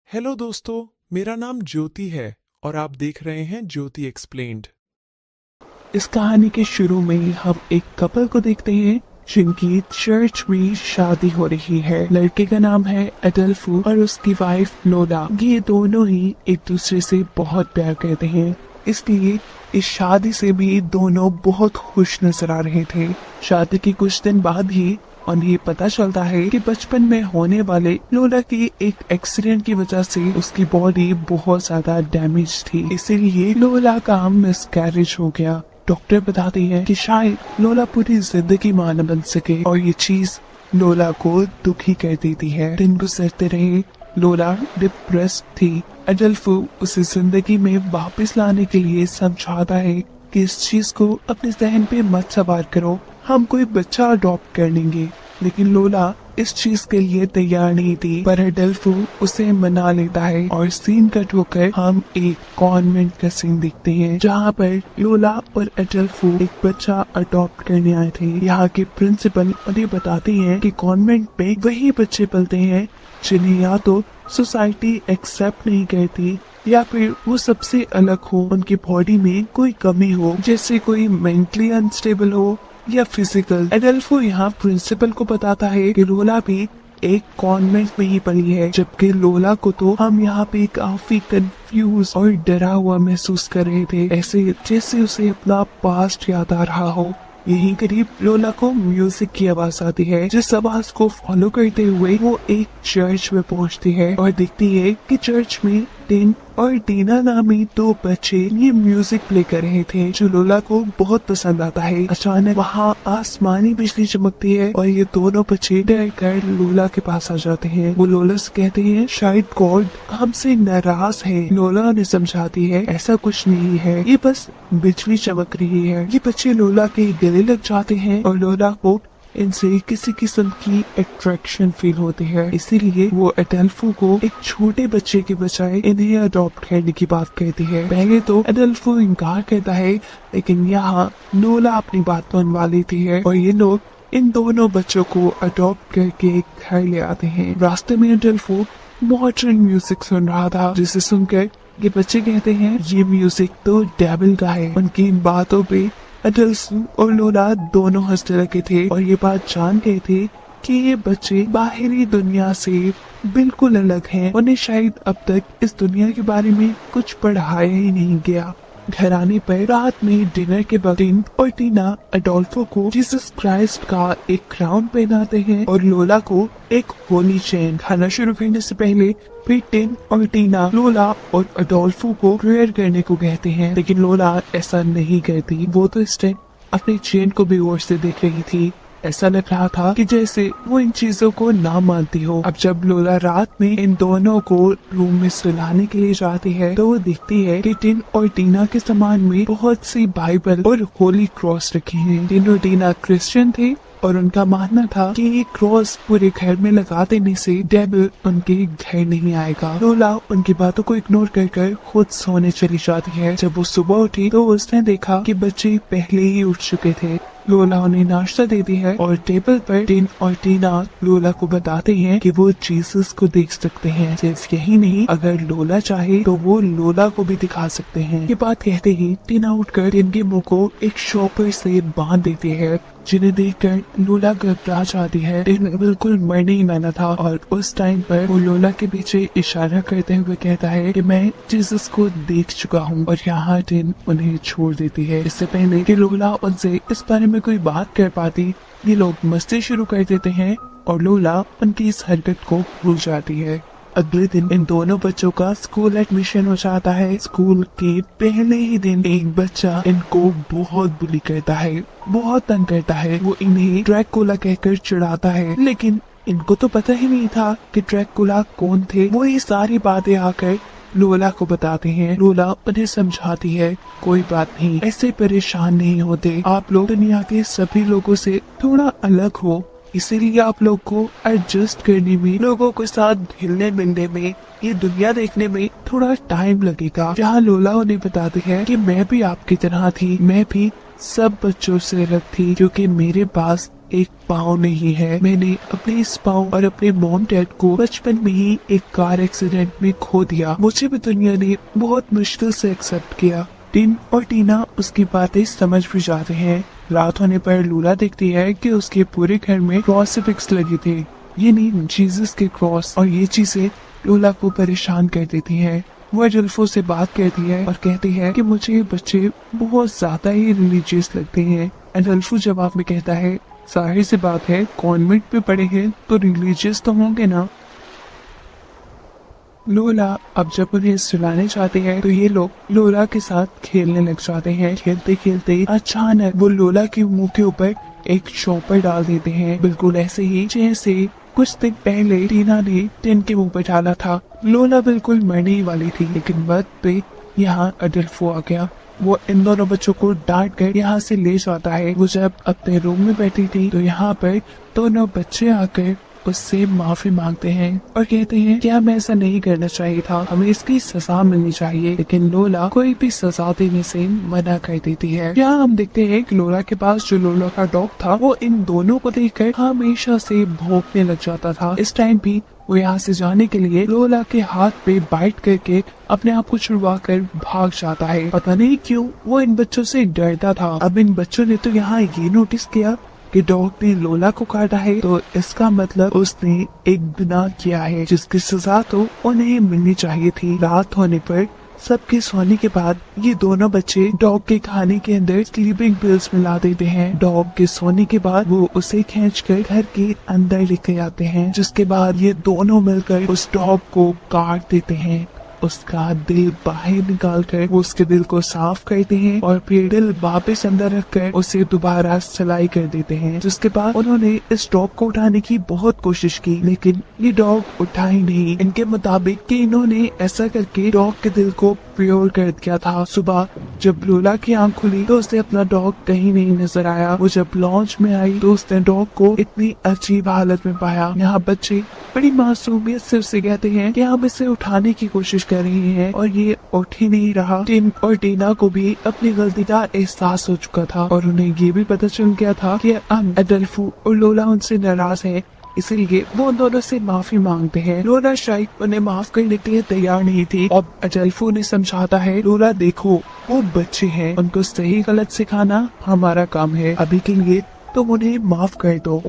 Hello दोस्तों, मेरा नाम ज्योति है और आप देख रहे हैं ज्योति एक्सप्लेन्ड। इस कहानी के शुरू में हम एक कपल को देखते हैं जिनकी चर्च में शादी हो रही है। लड़के का नाम है एडल्फो और उसकी वाइफ लोला। ये दोनों ही एक दूसरे से बहुत प्यार करते हैं, इसलिए इस शादी से भी दोनों बहुत खुश नजर आ रहे थे। शादी के कुछ दिन बाद ही उन्हें पता चलता है कि बचपन में होने वाले लोला की एक एक्सीडेंट की वजह से उसकी बॉडी बहुत ज्यादा डैमेज थी, इसीलिए लोला का मिसकैरेज हो गया। डॉक्टर बताते हैं कि शायद लोला पूरी जिंदगी मां न बन सके और ये चीज लोला को दुखी कर देती है। दिन गुजरते रहे, लोला डिप्रेस थी। एडल्फो उसे जिंदगी में वापस लाने के लिए समझाता है कि इस चीज को अपने जहन पे मत सवार करो, हम कोई बच्चा अडॉप्ट कर लेंगे। लेकिन लोला इस चीज के लिए तैयार नहीं थी, पर एडल्फो उसे मना लेता है और सीन कट होकर हम एक कॉन्वेंट का सीन देखते हैं जहाँ पर लोला और एडल्फो एक बच्चा अडॉप्ट करने आए थे। यहाँ के प्रिंसिपल उन्हें बताते हैं कि कॉन्वेंट में वही बच्चे पलते हैं जिन्हें या तो सोसाइटी एक्सेप्ट नहीं करती या फिर वो सबसे अलग हो, उनकी बॉडी में कोई कमी हो, जैसे कोई मेंटली अनस्टेबल हो या फिजिकल। एडल्फो यहाँ प्रिंसिपल को बताता है कि लोला भी एक कॉन्वेंट में ही पड़ी है, जबकि लोला को तो हम यहाँ पे काफी कंफ्यूज और डरा हुआ महसूस कर रहे थे, ऐसे जैसे उसे अपना पास्ट याद आ रहा हो। यही करीब लोला को म्यूजिक की आवाज आती है, जिस आवाज को फॉलो करते हुए वो एक चर्च में पहुंचती है और देखती है कि चर्च में टिन और टीना नामी दो बच्चे ये म्यूजिक प्ले कर रहे थे, जो लोला को बहुत पसंद आता है। अचानक वहाँ आसमानी बिजली चमकती है और ये दोनों बच्चे डर कर लोला के पास आ जाते हैं। वो लोला से कहते हैं शायद गॉड हमसे नाराज है। लोला उन्हें समझाती है ऐसा कुछ नहीं है, ये बस बिजली चमक रही है। ये बच्चे लोला के गले लग जाते हैं और लोला को इनसे किसी किस्म की अट्रैक्शन फील होती है, इसीलिए वो एडल्फो को एक छोटे बच्चे के बजाय इन्हें अडॉप्ट करने की बात कहती है। पहले तो एडल्फो इनकार करता है, लेकिन यहाँ लोला अपनी बात मनवा लेती है और ये लोग इन दोनों बच्चों को अडॉप्ट करके घर ले आते हैं। रास्ते में एडल्फो मॉडर्न म्यूजिक सुन रहा था, जिसे सुनकर ये बच्चे कहते हैं ये म्यूजिक तो डेविल का है। उनकी इन बातों पे एडल्फो और लोला दोनों हंसने लगे थे और ये बात जान गए थे कि ये बच्चे बाहरी दुनिया से बिल्कुल अलग हैं। उन्हें शायद अब तक इस दुनिया के बारे में कुछ पढ़ाया ही नहीं गया। घर आने पर रात में डिनर के बाद टिन और टीना एडोल्फो को जीसस क्राइस्ट का एक क्राउन पहनाते हैं और लोला को एक होली चेन। खाना शुरू करने से पहले फिर टिन और टीना लोला और एडोल्फो को प्रेयर करने को कहते हैं, लेकिन लोला ऐसा नहीं करती। वो तो इस टाइम अपनी चेन को भी गौर से देख रही थी। ऐसा लग रहा था कि जैसे वो इन चीजों को ना मानती हो। अब जब लोला रात में इन दोनों को रूम में सुलाने के लिए जाती है तो वो देखती है कि टिन और टीना के सामान में बहुत सी बाइबल और होली क्रॉस रखे हैं। टिन और टीना क्रिश्चियन थे और उनका मानना था कि ये क्रॉस पूरे घर में लगा देने से डेविल उनके घर नहीं आएगा। लोला उनकी बातों को इग्नोर कर खुद सोने चली जाती है। जब वो सुबह उठी तो उसने देखा कि बच्चे पहले ही उठ चुके थे। लोला उन्हें नाश्ता देती है और टेबल पर टिन और टीना लोला को बताते हैं कि वो जीसस को देख सकते हैं। सिर्फ यही नहीं, अगर लोला चाहे तो वो लोला को भी दिखा सकते हैं। ये बात कहते ही टीना उठकर टिन के मुंह को एक शॉपर से बांध देती है, जिन्हें देखकर लोला घबरा जाती है। टिन बिल्कुल मरने ही वाला था और उस टाइम पर वो लोला के पीछे इशारा करते हुए कहता है कि मैं जीसस को देख चुका हूँ, और यहाँ टिन उन्हें छोड़ देती है। इससे पहले कि लोला उनसे इस बारे में कोई बात कर पाती, ये लोग मस्ती शुरू कर देते हैं और लोला उनकी इस हरकत को भूल जाती है। अगले दिन इन दोनों बच्चों का स्कूल एडमिशन हो जाता है। स्कूल के पहले ही दिन एक बच्चा इनको बहुत बुली करता है, बहुत तंग करता है। वो इन्हें ड्रैकुला कहकर चिढ़ाता है, लेकिन इनको तो पता ही नहीं था कि ड्रैकुला कौन थे। वो ये सारी बातें आकर लोला को बताते हैं। लोला उन्हें समझाती है कोई बात नहीं, ऐसे परेशान नहीं होते, आप लोग दुनिया के सभी लोगों से थोड़ा अलग हो, इसीलिए आप लोग को एडजस्ट करने में, लोगों के साथ हिलने मिलने में, ये दुनिया देखने में थोड़ा टाइम लगेगा। जहाँ लोला उन्हें बताती है कि मैं भी आपकी तरह थी, मैं भी सब बच्चों से अलग थी, क्योंकि मेरे पास एक पाँव नहीं है। मैंने अपने इस पाँव और अपने मॉम डैड को बचपन में ही एक कार एक्सीडेंट में खो दिया। मुझे भी दुनिया ने बहुत मुश्किल से एक्सेप्ट किया। टिन और टीना उसकी बातें समझ भी जाते हैं। रात होने पर लूला देखती है कि उसके पूरे घर में क्रॉसिफिक्स लगे थे, ये नहीं जीसस के क्रॉस, और ये चीजें लूला को परेशान कर देती हैं। वो एडल्फो से बात करती है और कहती है कि मुझे ये बच्चे बहुत ज्यादा ही रिलीजियस लगते हैं। एडल्फो जवाब में कहता है, जाहिर सी बात है, कॉन्वेंट में पढ़े हैं तो रिलीजियस तो होंगे ना। लोला अब जब उन्हें सुलाने चाहते हैं तो ये लोग लोला के साथ खेलने लग जाते हैं। खेलते खेलते अचानक वो लोला के मुंह के ऊपर एक चॉपर डाल देते हैं, बिल्कुल ऐसे ही जैसे कुछ दिन पहले टीना ने टिन के मुंह पर डाला था। लोला बिल्कुल मरने ही वाली थी, लेकिन वक्त पे यहाँ अडल्फो आ गया। वो इन दोनों बच्चों को डांट कर यहाँ से ले जाता है। वो जब अपने रूम में बैठी थी तो यहाँ पर दोनों बच्चे आकर उससे माफी मांगते हैं और कहते हैं कि हमें ऐसा नहीं करना चाहिए था, हमें इसकी सजा मिलनी चाहिए। लेकिन लोला कोई भी सजा देने से मना कर देती है। यहाँ हम देखते हैं कि लोला के पास जो लोला का डॉग था वो इन दोनों को देखकर हमेशा से भौंकने लग जाता था। इस टाइम भी वो यहाँ से जाने के लिए लोला के हाथ पे बाइट करके अपने आप को छुड़वा कर भाग जाता है। पता नहीं क्यों वो इन बच्चों से डरता था। अब इन बच्चों ने तो यहाँ ये नोटिस किया कि डॉग ने लोला को काटा है, तो इसका मतलब उसने एक गुनाह किया है जिसकी सजा तो उन्हें मिलनी चाहिए थी। रात होने पर सबके सोने के बाद ये दोनों बच्चे डॉग के खाने के अंदर स्लीपिंग पिल्स मिला देते हैं। डॉग के सोने के बाद वो उसे खींचकर घर के अंदर लेके आते हैं, जिसके बाद ये दोनों मिलकर उस डॉग को काट देते हैं। उसका दिल बाहर निकाल कर वो उसके दिल को साफ करते हैं और फिर दिल वापस अंदर रखकर उसे दोबारा सिलाई कर देते हैं। जिसके बाद उन्होंने इस डॉग को उठाने की बहुत कोशिश की, लेकिन ये डॉग उठा ही नहीं। इनके मुताबिक कि इन्होंने ऐसा करके डॉग के दिल को प्योर कर दिया था। सुबह जब लोला की आंख खुली तो उसे अपना डॉग कहीं नहीं नजर आया। वो जब लॉन्च में आई तो उसने डॉग को इतनी अजीब हालत में पाया। यहाँ बच्चे बड़ी मासूमियत से उससे कहते हैं कि हम इसे उठाने की कोशिश कर रही हैं और ये उठ ही नहीं रहा। टिन और टीना को भी अपनी गलती का एहसास हो चुका था और उन्हें ये भी पता चल गया था कि एडल्फो और लोला उनसे नाराज है, इसलिए वो उन दोनों से माफी मांगते हैं। लोला शायद उन्हें माफ करने के लिए तैयार नहीं थी। अब एडल्फो ने समझाता है, लोला देखो वो बच्चे हैं, उनको सही गलत सिखाना हमारा काम है, अभी के लिए तुम उन्हें माफ कर दो।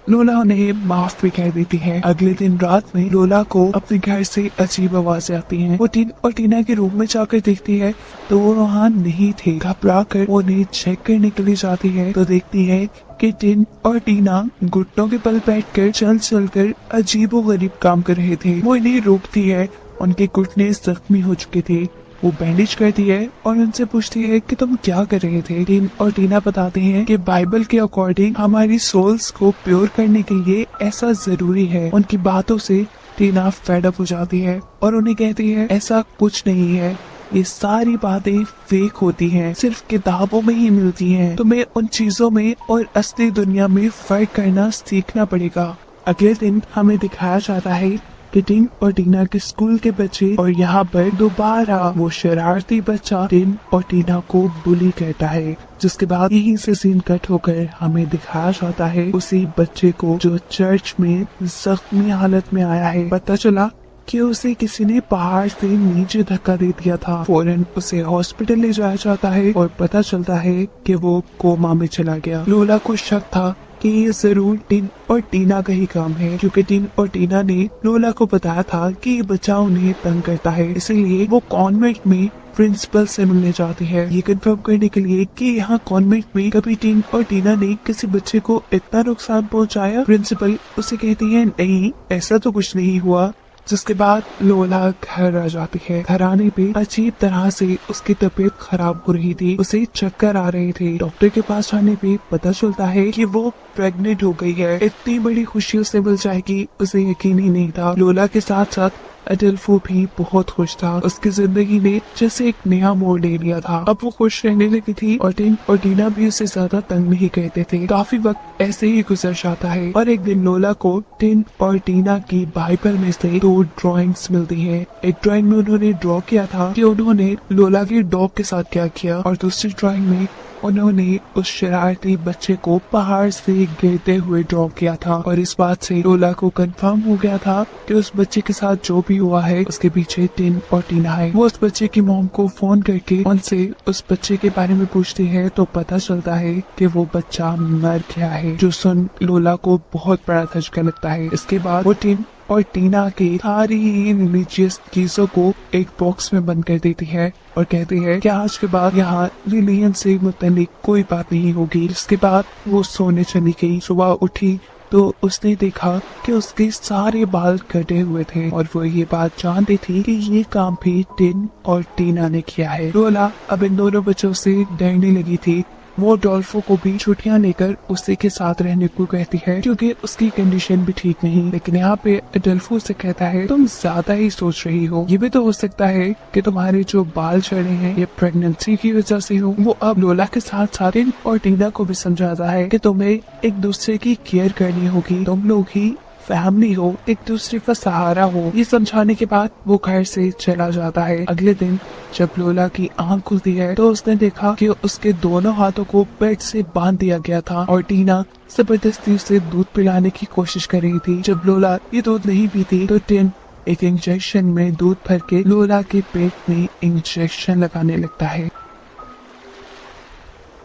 लोला उन्हें माफ भी कर देती है। अगले दिन रात में लोला को अपने घर से अजीब आवाजें आती हैं। वो टिन और टीना के रूम में जाकर देखती है तो वो वहाँ नहीं थे। घबरा कर वो उन्हें चेक करने के लिए जाती है तो देखती है कि टिन और टीना घुटनों के बल बैठकर चल चल कर अजीबो गरीब काम कर रहे थे। वो इन्हें रोकती है, उनके घुटने जख्मी हो चुके थे। वो बैंडेज करती है और उनसे पूछती है कि तुम क्या कर रहे थे। टिन और टीना बताते हैं कि बाइबल के अकॉर्डिंग हमारी सोल्स को प्योर करने के लिए ऐसा जरूरी है। उनकी बातों से टीना फेड अप हो जाती है और उन्हें कहती है ऐसा कुछ नहीं है, ये सारी बातें फेक होती हैं, सिर्फ किताबों में ही मिलती हैं। तुम्हें उन चीजों में और असली दुनिया में फर्क करना सीखना पड़ेगा। अगले दिन हमें दिखाया जाता है कि टिन और टीना के स्कूल के बच्चे और यहाँ पर दोबारा वो शरारती बच्चा टिन और टीना को बुली करता है। जिसके बाद यहीं से सीन कट होकर हमें दिखाया जाता है उसी बच्चे को जो चर्च में जख्मी हालत में आया है। पता चला कि उसे किसी ने पहाड़ से नीचे धक्का दे दिया था। फौरन उसे हॉस्पिटल ले जाया जाता है और पता चलता है कि वो कोमा में चला गया। लोला को शक था कि ये जरूर टिन और टीना का ही काम है, क्योंकि टिन और टीना ने लोला को बताया था कि ये बच्चा उन्हें तंग करता है, इसलिए वो कॉन्वेंट में प्रिंसिपल से मिलने जाती है ये कंफर्म करने के लिए कि यहाँ कॉन्वेंट में कभी टिन और टीना ने किसी बच्चे को इतना नुकसान पहुँचाया। प्रिंसिपल उसे कहती है नहीं, ऐसा तो कुछ नहीं हुआ। जिसके बाद लोला घर आ जाती है। घर आने पे अजीब तरह से उसकी तबीयत खराब हो रही थी, उसे चक्कर आ रहे थे। डॉक्टर के पास जाने पे पता चलता है कि वो प्रेग्नेंट हो गई है। इतनी बड़ी खुशी उसे मिल जाएगी उसे यकीन ही नहीं था। लोला के साथ साथ एडल्फो भी बहुत खुश था। उसकी जिंदगी ने जैसे एक नया मोड़ ले लिया था। अब वो खुश रहने लगी थी और टिन और टीना भी उसे ज्यादा तंग नहीं करते थे। काफी वक्त ऐसे ही गुजर जाता है और एक दिन लोला को टिन और टीना की बाइबल में से 2 ड्राइंग्स मिलती हैं। एक ड्राइंग में उन्होंने ड्रॉ किया था कि उन्होंने लोला के डॉग के साथ क्या किया और दूसरी ड्राइंग में उन्होंने उस शरारती बच्चे को पहाड़ से गिरते हुए ड्रॉ किया था और इस बात से लोला को कंफर्म हो गया था कि उस बच्चे के साथ जो भी हुआ है उसके पीछे टिन और टीना है। वो उस बच्चे की मॉम को फोन करके उनसे उस बच्चे के बारे में पूछती है तो पता चलता है कि वो बच्चा मर गया है, जो सुन लोला को बहुत बड़ा झटका लगता है। इसके बाद वो टिन और टीना की सारी रिलीजियस चीजों को एक बॉक्स में बंद कर देती है और कहती है कि आज के बाद यहाँ रिलीजन से मुतालिक कोई बात नहीं होगी। इसके बाद वो सोने चली गई। सुबह उठी तो उसने देखा कि उसके सारे बाल कटे हुए थे और वो ये बात जानती थी कि ये काम भी टिन और टीना ने किया है। लोला अब इन दोनों बच्चों से डरने लगी थी। वो डोल्फो को भी छुट्टियां लेकर उसी के साथ रहने को कहती है क्योंकि उसकी कंडीशन भी ठीक नहीं। लेकिन यहाँ पे अडल्फो से कहता है तुम ज्यादा ही सोच रही हो, ये भी तो हो सकता है कि तुम्हारे जो बाल झड़े हैं ये प्रेगनेंसी की वजह से हो। वो अब लोला के साथ साथ टिन और टीना को भी समझाता है कि तुम्हें एक दूसरे की केयर करनी होगी, तुम लोग ही फैमिली हो, एक दूसरे का सहारा हो। ये समझाने के बाद वो घर से चला जाता है। अगले दिन जब लोला की आंख खुलती है तो उसने देखा कि उसके दोनों हाथों को बेड से बांध दिया गया था और टीना जबरदस्ती उसे दूध पिलाने की कोशिश कर रही थी। जब लोला ये दूध नहीं पीती तो टिन एक इंजेक्शन में दूध भर के लोला के पेट में इंजेक्शन लगाने लगता है।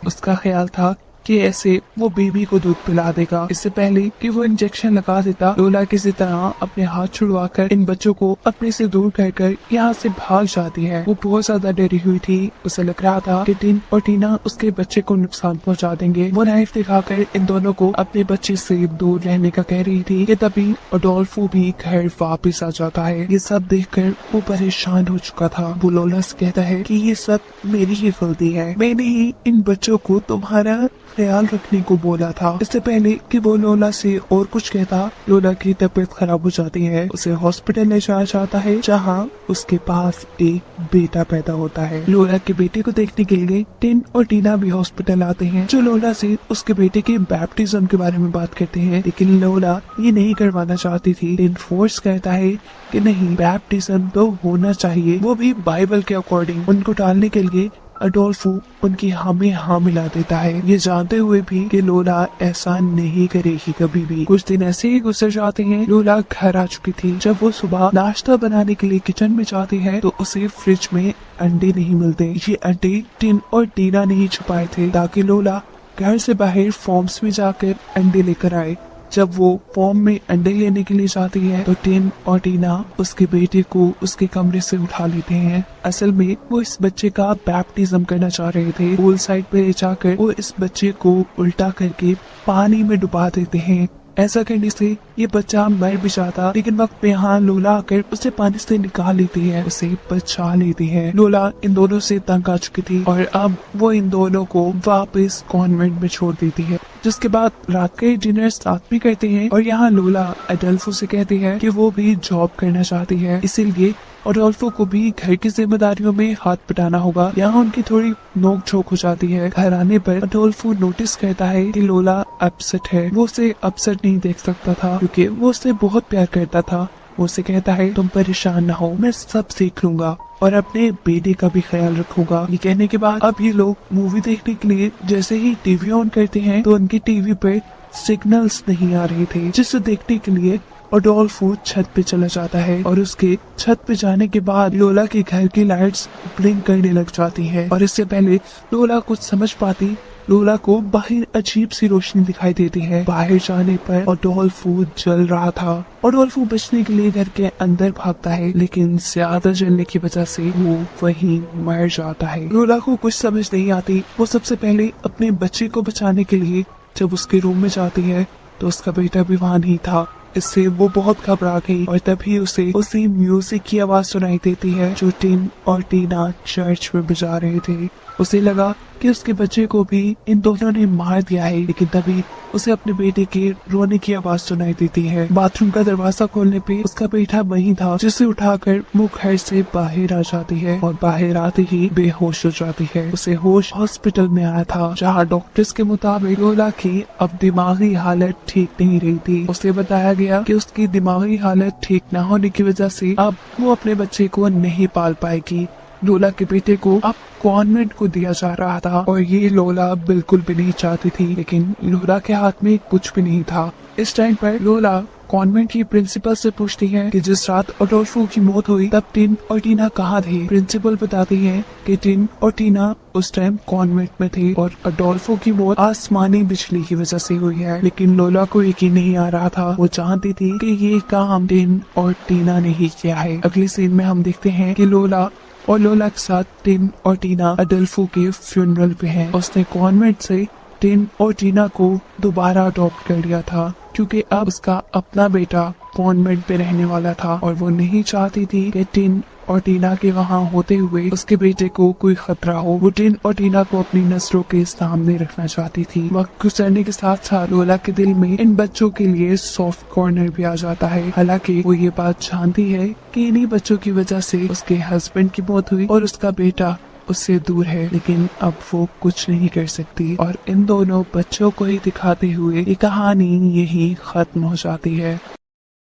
उसका ख्याल था कि ऐसे वो बेबी को दूध पिला देगा। इससे पहले कि वो इंजेक्शन लगा देता, लोला किसी तरह अपने हाथ छुड़वाकर इन बच्चों को अपने से दूर कर यहाँ से भाग जाती है। वो बहुत ज्यादा डरी हुई थी। उसे लग रहा था कि टिन और टीना उसके बच्चे को नुकसान पहुँचा देंगे। वो नाइफ दिखाकर इन दोनों को अपने बच्चे से दूर रहने का कह रही थी कि तभी अडोल्फो भी घर वापस आ जाता है। ये सब देखकर वो परेशान हो चुका था। वो लोला से कहता है कि ये सब मेरी ही गलती है, मैंने ही इन बच्चों को तुम्हारा ख्याल रखने को बोला था। इससे पहले कि वो लोला से और कुछ कहता, लोला की तबीयत खराब हो जाती है। उसे हॉस्पिटल ले जाया जाता है जहाँ उसके पास एक बेटा पैदा होता है। लोला के बेटे को देखने के लिए टिन और टीना भी हॉस्पिटल आते हैं, जो लोला से उसके बेटे के बैप्टिज्म के बारे में बात करते हैं। लेकिन लोला ये नहीं करवाना चाहती थी। टिन फोर्स करता है कि नहीं, बैप्टिज्म तो होना चाहिए, वो भी बाइबल के अकॉर्डिंग। उनको टालने के लिए अडोल्फो उनकी हाँ में हाँ मिला देता है, ये जानते हुए भी कि लोला ऐसा नहीं करेगी कभी भी। कुछ दिन ऐसे ही गुजर जाते हैं। लोला घर आ चुकी थी। जब वो सुबह नाश्ता बनाने के लिए किचन में जाती है तो उसे फ्रिज में अंडे नहीं मिलते। ये अंडे टिन और टीना ने ही छुपाए थे ताकि लोला घर से बाहर फॉर्म्स में जाकर अंडे लेकर आए। जब वो फॉर्म में अंडे लेने के लिए जाती है तो टिन और टीना उसके बेटे को उसके कमरे से उठा लेते हैं। असल में वो इस बच्चे का बैप्टिज्म करना चाह रहे थे। पूल साइड पे ले जाकर वो इस बच्चे को उल्टा करके पानी में डुबा देते हैं। ऐसा करने से ये बच्चा मर भी जाता, लेकिन वक्त पे यहाँ लोला आकर उसे पानी से निकाल लेती है, उसे बचा लेती है। लोला इन दोनों से तंग आ चुकी थी और अब वो इन दोनों को वापस कॉन्वेंट में छोड़ देती है। जिसके बाद रात के डिनर साथ में करते हैं और यहाँ लोला अडोल्फो से कहती है कि वो भी जॉब करना चाहती है, इसीलिए अडोल्फो को भी घर की जिम्मेदारियों में हाथ बटाना होगा। यहाँ उनकी थोड़ी नोक झोंक हो जाती है। घर आने पर अडोल्फो नोटिस करता है कि लोला अपसेट है। वो उसे अपसेट नहीं देख सकता था क्योंकि वो उससे बहुत प्यार करता था। वो उसे कहता है तुम परेशान ना हो, मैं सब सीख लूंगा और अपने बेटे का भी ख्याल रखूंगा। ये कहने के बाद अब ये लोग मूवी देखने के लिए जैसे ही टीवी ऑन करते हैं तो उनकी टीवी पे सिग्नल्स नहीं आ रहे थे, जिसे देखने के लिए अडोल्फो छत पे चला जाता है और उसके छत पे जाने के बाद लोला के घर की लाइट्स ब्लिंक करने लग जाती है और इससे पहले लोला कुछ समझ पाती, लोला को बाहर अजीब सी रोशनी दिखाई देती है। बाहर जाने पर अडोल्फो जल रहा था। अडोल्फो बचने के लिए घर के अंदर भागता है, लेकिन ज्यादा जलने की वजह से वो वहीं मर जाता है। लोला को कुछ समझ नहीं आती। वो सबसे पहले अपने बच्चे को बचाने के लिए जब उसके रूम में जाती है तो उसका बेटा भी वहाँ नहीं था। इससे वो बहुत घबरा गई और तभी उसे म्यूजिक की आवाज सुनाई देती है जो टिन और टीना चर्च में बजा रहे थे। उसे लगा कि उसके बच्चे को भी इन दोनों ने मार दिया है, लेकिन तभी उसे अपने बेटे के रोने की आवाज सुनाई देती है। बाथरूम का दरवाजा खोलने पे उसका बेटा वहीं था, जिसे उठाकर वो घर से बाहर आ जाती है और बाहर आते ही बेहोश हो जाती है। उसे होश हॉस्पिटल में आया था, जहाँ डॉक्टर्स के मुताबिक लोला की अब दिमागी हालत ठीक नहीं रही थी। उसे बताया गया कि उसकी दिमागी हालत ठीक न होने की वजह से अब वो अपने बच्चे को नहीं पाल पाएगी। लोला के बेटे को अब कॉन्वेंट को दिया जा रहा था और ये लोला बिल्कुल भी नहीं चाहती थी, लेकिन लोला के हाथ में कुछ भी नहीं था। इस टाइम पर लोला कॉन्वेंट की प्रिंसिपल से पूछती है कि जिस रात अडोल्फो की मौत हुई तब टिन और टीना कहाँ थे। प्रिंसिपल बताती है कि टिन और टीना उस टाइम कॉन्वेंट में थे और अडोल्फो की मौत आसमानी बिजली की वजह से हुई है। लेकिन लोला को यकीन नहीं आ रहा था, वो जानती थी कि ये काम टिन और टीना ने ही किया है। अगले सीन में हम देखते हैं कि लोला के साथ टिन और टीना अडोल्फो के फ्यूनरल पे हैं। उसने कॉन्वेंट से टिन और टीना को दोबारा अडॉप्ट कर लिया था क्योंकि अब उसका अपना बेटा कॉन्वेंट पे रहने वाला था और वो नहीं चाहती थी कि टिन और टीना के वहाँ होते हुए उसके बेटे को कोई खतरा हो। वो टिन और टीना को अपनी नजरों के सामने रखना चाहती थी। वक्त गुजरने के साथ साथ लोला के दिल में इन बच्चों के लिए सॉफ्ट कॉर्नर भी आ जाता है। हालांकि वो ये बात जानती है कि इन्हीं बच्चों की वजह से उसके हस्बैंड की मौत हुई और उसका बेटा उससे दूर है, लेकिन अब वो कुछ नहीं कर सकती और इन दोनों बच्चों को ही दिखाते हुए ये कहानी यही खत्म हो जाती है।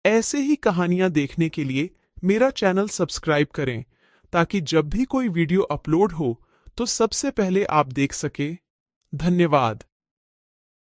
ऐसे ही कहानियां देखने के लिए मेरा चैनल सब्सक्राइब करें ताकि जब भी कोई वीडियो अपलोड हो तो सबसे पहले आप देख सके। धन्यवाद।